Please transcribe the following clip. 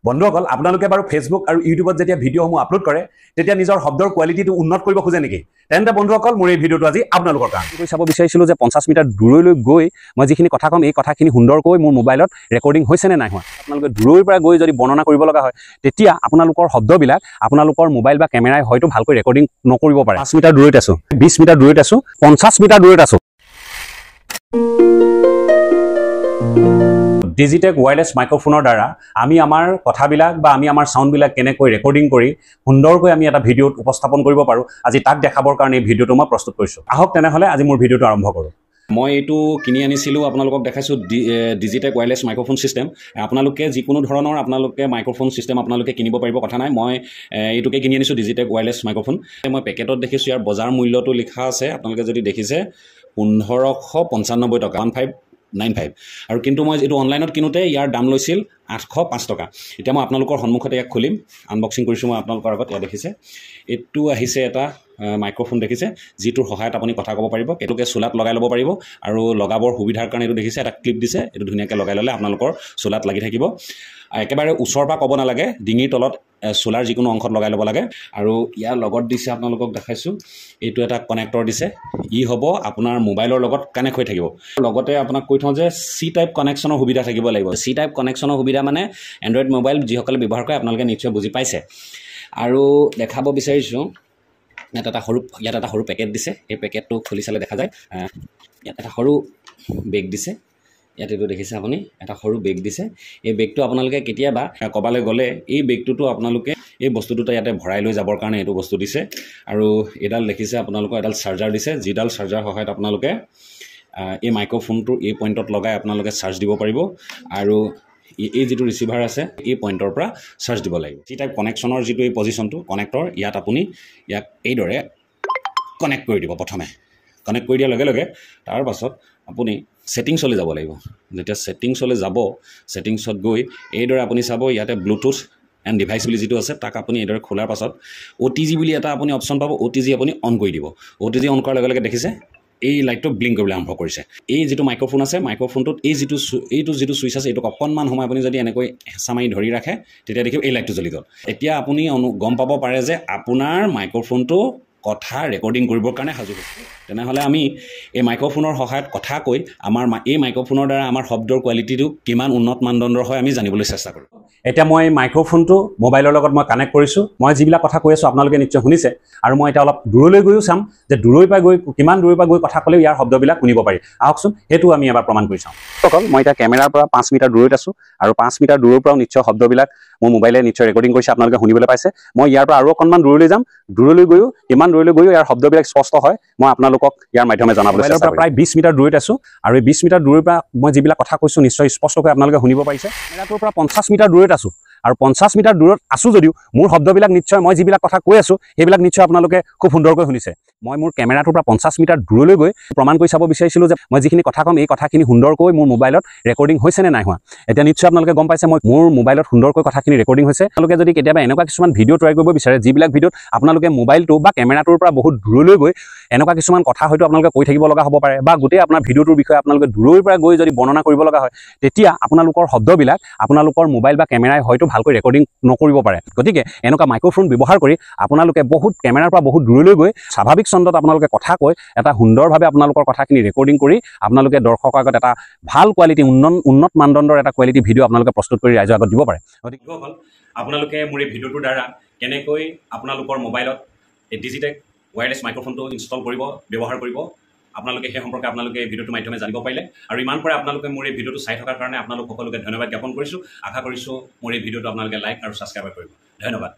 বন্ধুসকল আপোনালোকে বাৰু ফেচবুক আৰু ইউটিউবত যেতিয়া ভিডিঅ'সমূহ আপলোড কৰে তেতিয়া নিজৰ শব্দৰ কোৱালিটিটো উন্নত কৰিব খোজে নেকি তেন্তে বন্ধুসকল মোৰ এই ভিডিঅ'টো আজি আপোনালোকৰ কাৰণে মই চাব বিচাৰিছিলোঁ যে 50 মিটাৰ দূৰলৈ গৈ মই যিখিনি কথা কম এই কথাখিনি সুন্দৰকৈ মোৰ মোবাইলত ৰেকৰ্ডিং হৈছে নে নাই হোৱা আপোনালোকে দূৰৰ পৰা গৈ যদি বৰ্ণনা কৰিব লগা হয় তেতিয়া আপোনালোকৰ শব্দবিলাক আপোনালোকৰ মোবাইল বা কেমেৰাই হয়তো ভালকৈ ৰেকৰ্ডিং নকৰিব পাৰে 5 মিটাৰ দূৰত আছো 20 মিটাৰ দূৰত আছো 50 মিটাৰ দূৰত আছো ডিজিটেক ওয়্যাৰলেছ মাইক্ৰোফোনৰ দ্বাৰা আমি আমাৰ কথাবিলাক বা আমি আমাৰ সাউন্ডবিলাক কেনেকৈ ৰেকৰ্ডিং কৰি সুন্দৰকৈ আমি এটা ভিডিঅ'ত উপস্থাপন কৰিব পাৰো আজি তাক দেখাবৰ কাৰণে এই ভিডিঅ'টো মই প্ৰস্তুত কৰিছো আহক তেনেহলে আজি মোৰ ভিডিঅ'টো আৰম্ভ কৰো মই এইটো কিনি আনিছিলোঁ আপোনালোকক দেখাইছোঁ ডিজিটেক ওয়্যাৰলেছ মাইক্ৰোফোন সিস্টেম আপোনালোকে যিকোনো ধৰণৰ আপোনালোকে মাইক্ৰোফোন সিস্টেম আপোনালোকে কিনিব পাৰিব কথা নাই মই এইটোকে কিনি আনিছোঁ ডিজিটেক ওয়্যাৰলেছ মাইক্ৰোফোন মই পেকেটত দেখিছোঁ ইয়াৰ বজাৰ মূল্যটো লিখা আছে আপোনালোকে যদি দেখিছে 1595 টকা 1595 আৰু কিন্তু মই এইটো অনলাইনত কিনোতে ইয়াৰ দাম লৈছিল 805 টকা এতিয়া মই আপোনালোকৰ সন্মুখতে ইয়াক খুলিম আনবক্সিং কৰিছোঁ মই আপোনালোকৰ আগত ইয়াত দেখিছে এইটো আহিছে এটা মাইক্ৰোফোন দেখিছে যিটোৰ সহায়ত আপুনি কথা ক'ব পাৰিব এটোকে চুলাত লগাই ল'ব পাৰিব আৰু লগাবৰ সুবিধাৰ কাৰণে এইটো দেখিছে এটা ক্লিপ দিছে এইটো ধুনীয়াকৈ লগাই ল'লে আপোনালোকৰ চুলাত লাগি থাকিব একেবাৰে ওচৰৰ পৰা ক'ব নালাগে ডিঙিৰ তলত সোলাৰ যিকোনো অংশত লগাই ল'ব লাগে আৰু ইয়াৰ লগত দিছে আপোনালোকক দেখাইছোঁ এইটো এটা কানেক্টৰ দিছে ই হ'ব আপোনাৰ মোবাইলৰ লগত কানেক্ট হৈ থাকিব লগতে আপোনাক কৈ থওঁ যে সি টাইপ কানেকশ্যনৰ সুবিধা থাকিব লাগিব সি টাইপ কানেকশ্যনৰ সুবিধা মানে এণ্ড্ৰইড মোবাইল যিসকলে ব্যৱহাৰ কৰে আপোনালোকে নিশ্চয় বুজি পাইছে আৰু দেখাব বিচাৰিছোঁ ইয়াত এটা সৰু পেকেট দিছে এই পেকেটটো খুলি চালে দেখা যায় ইয়াত এটা সৰু বেগ দিছে ইয়াত এইটো দেখিছে আপুনি এটা সৰু বেগ দিছে এই বেগটো আপোনালোকে কেতিয়াবা কবালৈ গ'লে এই বেগটোতো আপোনালোকে এই বস্তুটোতে ইয়াতে ভৰাই লৈ যাবৰ কাৰণে এইটো বস্তু দিছে আৰু এডাল দেখিছে আপোনালোকৰ এডাল চাৰ্জাৰ দিছে যিডাল চাৰ্জাৰ সহায়ত আপোনালোকে এই মাইক্ৰোফোনটো এই পইণ্টত লগাই আপোনালোকে চাৰ্জ দিব পাৰিব আৰু এই যিটো ৰিচিভাৰ আছে এই পইণ্টৰ পৰা চাৰ্জ দিব লাগিব যি টাইপ কানেকশ্যনৰ যিটো এই পজিশ্যনটো কানেক্টৰ ইয়াত আপুনি ইয়াক এইদৰে কানেক্ট কৰি দিব প্ৰথমে কানেক্ট কৰি দিয়াৰ লগে লগে তাৰ পাছত আপুনি সেটিংছলৈ যাব লাগিব যেতিয়া সেটিংছলৈ যাব সেটিংছত গৈ এইদৰে আপুনি চাব ইয়াতে ব্লুটুথ এণ্ড ডিভাইচ বুলি যিটো আছে তাক আপুনি এইদৰে খোলাৰ পাছত OTG বুলি এটা আপুনি অপশ্যন পাব OTG আপুনি অন কৰি দিব OTG অন কৰাৰ লগে লগে দেখিছে এই লাইটটো ব্লিংক কৰিবলৈ আৰম্ভ কৰিছে এই যিটো মাইক্ৰোফোন আছে মাইক্ৰোফোনটোত এইটো যিটো ছুইচ আছে এইটো অকণমান সময় আপুনি যদি এনেকৈ হেঁচা মাৰি ধৰি ৰাখে তেতিয়া দেখিব এই লাইটটো জ্বলি গ'ল এতিয়া আপুনি গম পাব পাৰে যে আপোনাৰ মাইক্ৰোফোনটো কথা ৰেকৰ্ডিং কৰিবৰ কাৰণে সাজু হৈছে তেনেহ'লে আমি এই মাইক্ৰোফোনৰ সহায়ত কথা কৈ আমাৰ এই মাইক্ৰোফোনৰ দ্বাৰা আমাৰ শব্দৰ কোৱালিটিটো কিমান উন্নত মানদণ্ডৰ হয় আমি জানিবলৈ চেষ্টা কৰোঁ এতিয়া মই মাইক্ৰোফোনটো মোবাইলৰ লগত মই কানেক্ট কৰিছোঁ মই যিবিলাক কথা কৈ আছোঁ আপোনালোকে নিশ্চয় শুনিছে আৰু মই এতিয়া অলপ দূৰলৈ গৈও চাম যে দূৰৰ পৰা গৈ কিমান দূৰৰ পৰা গৈ কথা ক'লেও ইয়াৰ শব্দবিলাক শুনিব পাৰি আহকচোন সেইটো আমি এবাৰ প্ৰমাণ কৰি চাওঁ অকল মই এতিয়া কেমেৰাৰ পৰা 5 মিটাৰ দূৰত আছোঁ আৰু 5 মিটাৰ দূৰৰ পৰাও নিশ্চয় শব্দবিলাক মোৰ মোবাইলে নিশ্চয় ৰেকৰ্ডিং কৰিছে আপোনালোকে শুনিবলৈ পাইছে মই ইয়াৰ পৰা আৰু অকণমান দূৰলৈ যাম দূৰলৈ গৈও কিমান দূৰলৈ গৈও ইয়াৰ শব্দবিলাক স্পষ্ট হয় মই আপোনালোকক ইয়াৰ মাধ্যমে জনাবলৈ চেষ্টা কৰিম প্ৰায় 20 মিটাৰ দূৰত আছোঁ আৰু এই 20 মিটাৰ দূৰৰ পৰা মই যিবিলাক কথা কৈছোঁ নিশ্চয় স্পষ্টকৈ আপোনালোকে শুনিব পাৰিছে কেমেৰাটোৰ পৰা 50 মিটাৰ দূৰত আছোঁ আৰু 50 মিটাৰ দূৰত আছোঁ যদিও মোৰ শব্দবিলাক নিশ্চয় মই যিবিলাক কথা কৈ আছোঁ সেইবিলাক নিশ্চয় আপোনালোকে খুব সুন্দৰকৈ শুনিছে মই মোৰ কেমেৰাটোৰ পৰা 50 মিটাৰ দূৰলৈ গৈ প্ৰমাণ কৰি চাব বিচাৰিছিলোঁ যে মই যিখিনি কথা কম এই কথাখিনি সুন্দৰকৈ মোৰ মোবাইলত ৰেকৰ্ডিং হৈছে নে নাই হোৱা এতিয়া নিশ্চয় আপোনালোকে গম পাইছে মই মোৰ মোবাইলত সুন্দৰকৈ কথাখিনি ৰেকৰ্ডিং হৈছে আপোনালোকে যদি কেতিয়াবা এনেকুৱা কিছুমান ভিডিঅ' ট্ৰাই কৰিব বিচাৰে যিবিলাক ভিডিঅ'ত আপোনালোকে মোবাইলটো বা কেমেৰাটোৰ পৰা বহুত দূৰলৈ গৈ এনেকুৱা কিছুমান কথা হয়তো আপোনালোকে কৈ থাকিব লগা হ'ব পাৰে বা গোটেই আপোনাৰ ভিডিঅ'টোৰ বিষয়ে আপোনালোকে দূৰৰ পৰা গৈ যদি বৰ্ণনা কৰিব লগা হয় তেতিয়া আপোনালোকৰ শব্দবিলাক আপোনালোকৰ মোবাইল বা কেমেৰাই হয়তো ভালকৈ ৰেকৰ্ডিং নকৰিব পাৰে গতিকে এনেকুৱা মাইক্ৰোফোন ব্যৱহাৰ কৰি আপোনালোকে বহুত কেমেৰাৰ পৰা বহুত দূৰলৈ গৈ স্বাভাৱিক ছন্দত আপোনালোকে কথা কৈ এটা সুন্দৰভাৱে আপোনালোকৰ কথাখিনি ৰেকৰ্ডিং কৰি আপোনালোকে দৰ্শকৰ আগত এটা ভাল কোৱালিটি উন্নত মানদণ্ডৰ এটা কোৱালিটি ভিডিঅ' আপোনালোকে প্ৰস্তুত কৰি ৰাইজৰ আগত দিব পাৰে গতিকে আপোনালোকে মোৰ এই ভিডিঅ'টোৰ দ্বাৰা কেনেকৈ আপোনালোকৰ মোবাইলত এই ডিজিটেক ওয়্যাৰলেছ মাইক্ৰোফোনটো ইনষ্টল কৰিব ব্যৱহাৰ কৰিব আপোনালোকে সেই সম্পৰ্কে আপোনালোকে এই ভিডিঅ'টোৰ মাধ্যমে জানিব পাৰিলে আৰু ইমান পাৰে আপোনালোকে মোৰ এই ভিডিঅ'টো চাই থকাৰ কাৰণে আপোনালোক সকলোকে ধন্যবাদ জ্ঞাপন কৰিছোঁ আশা কৰিছোঁ মোৰ এই ভিডিঅ'টো আপোনালোকে লাইক আৰু ছাবস্ক্ৰাইব কৰিব ধন্যবাদ